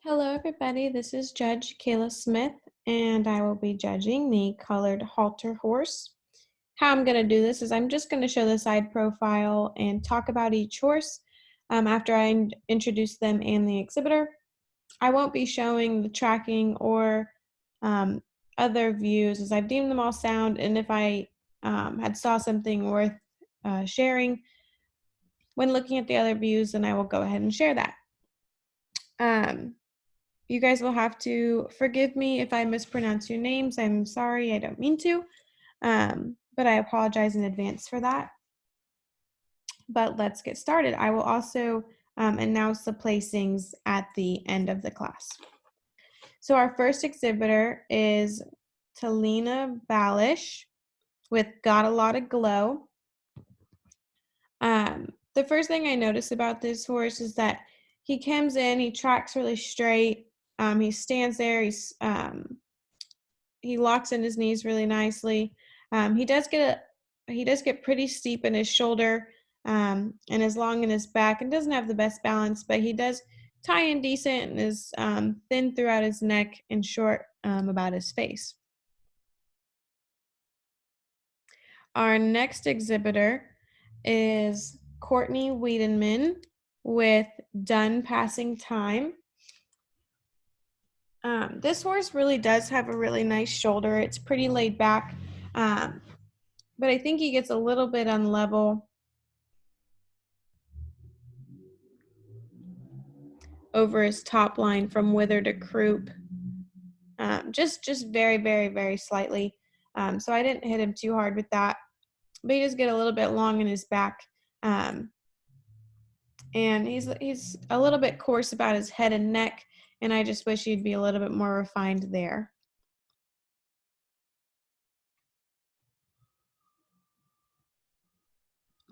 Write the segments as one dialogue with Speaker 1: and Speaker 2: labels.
Speaker 1: Hello, everybody. This is Judge Kayla Smith, and I will be judging the colored halter horse. How I'm going to do this is I'm just going to show the side profile and talk about each horse after I introduce them and the exhibitor. I won't be showing the tracking or um, other views as I've deemed them all sound, and if I had saw something worth sharing when looking at the other views, then I will go ahead and share that. You guys will have to forgive me if I mispronounce your names. I'm sorry, I don't mean to, but I apologize in advance for that. But let's get started. I will also announce the placings at the end of the class. So our first exhibitor is Talina Balish with Got a Lot of Glow. The first thing I notice about this horse is that he comes in, he tracks really straight. He stands there, he locks in his knees really nicely. He does get pretty steep in his shoulder and is long in his back and doesn't have the best balance, but he does tie in decent and is thin throughout his neck and short about his face. Our next exhibitor is Courtney Wiedenman with Done Passing Time. This horse really does have a really nice shoulder. It's pretty laid back, but I think he gets a little bit unlevel over his top line from wither to croup, just very, very, very slightly. So I didn't hit him too hard with that, but he does get a little bit long in his back. And he's a little bit coarse about his head and neck, and I just wish he'd be a little bit more refined there.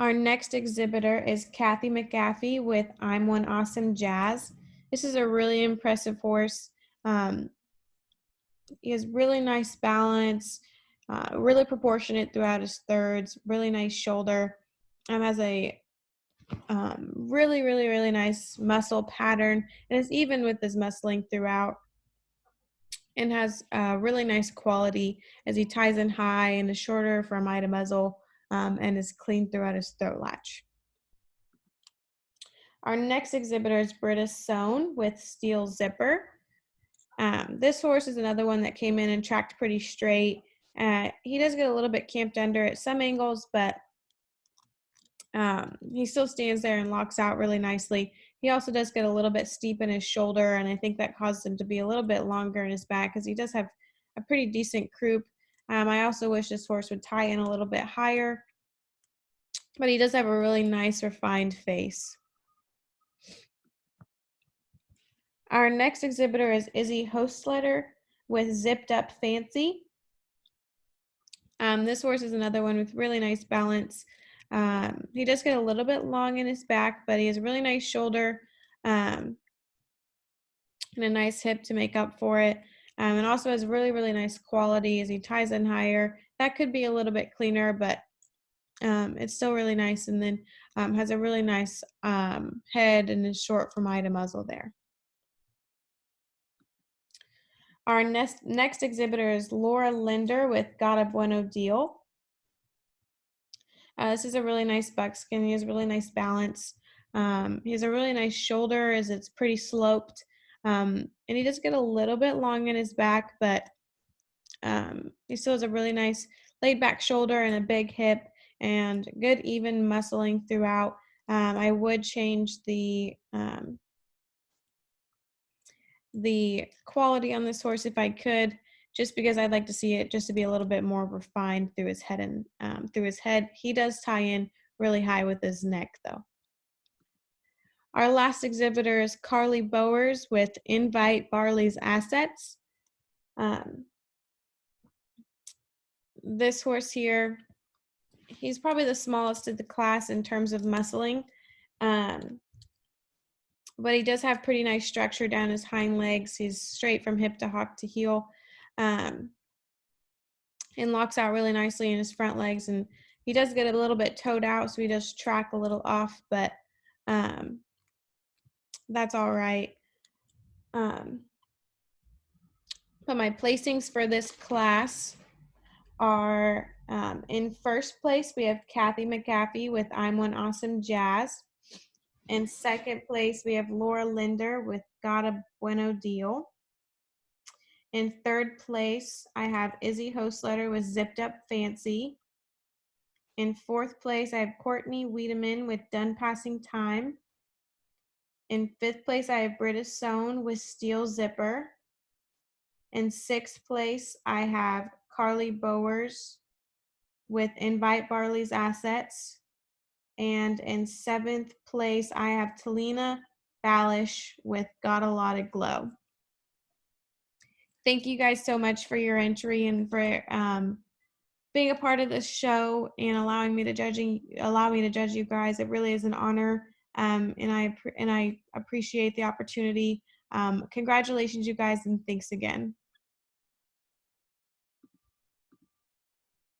Speaker 1: Our next exhibitor is Kathy McGaffey with I'm One Awesome Jazz. This is a really impressive horse. He has really nice balance, really proportionate throughout his thirds, really nice shoulder, has a really, really, really nice muscle pattern, and is even with his muscling throughout, and has really nice quality as he ties in high and is shorter from eye to muzzle and is clean throughout his throat latch. Our next exhibitor is Britta Sohn with Steel Zipper. This horse is another one that came in and tracked pretty straight. He does get a little bit camped under at some angles, but he still stands there and locks out really nicely. He also does get a little bit steep in his shoulder, and I think that causes him to be a little bit longer in his back because he does have a pretty decent croup. I also wish this horse would tie in a little bit higher, but he does have a really nice refined face. Our next exhibitor is Izzy Hostletter with Zipped Up Fancy. This horse is another one with really nice balance. He does get a little bit long in his back, but he has a really nice shoulder and a nice hip to make up for it. And also has really, really nice quality as he ties in higher. That could be a little bit cleaner, but it's still really nice. And then has a really nice head and is short from eye to muzzle there. Our next exhibitor is Laura Linder with Got a Bueno Deal. This is a really nice buckskin. He has really nice balance. He has a really nice shoulder as it's pretty sloped. And he does get a little bit long in his back, but he still has a really nice laid back shoulder and a big hip and good even muscling throughout. I would change the quality on this horse if I could, just because I'd like to see it just to be a little bit more refined through his head and through his head. He does tie in really high with his neck though. Our last exhibitor is Carly Bowers with Invite Barley's Assets. This horse here, he's probably the smallest of the class in terms of muscling, but he does have pretty nice structure down his hind legs. He's straight from hip to hock to heel, and locks out really nicely in his front legs. And he does get a little bit toed out, so he does track a little off, but that's all right. But my placings for this class are in first place, we have Kathy McAfee with I'm One Awesome Jazz. In second place, we have Laura Linder with Got a Bueno Deal. In third place, I have Izzy Hostletter with Zipped Up Fancy. In fourth place, I have Courtney Wiedemann with Done Passing Time. In fifth place, I have Britta Sohn with Steel Zipper. In sixth place, I have Carly Bowers with Invite Barley's Assets. And in seventh place, I have Talina Balish with Got a Lot of Glow. Thank you guys so much for your entry and for being a part of this show and allow me to judge you guys. It really is an honor, and I appreciate the opportunity. Congratulations, you guys, and thanks again.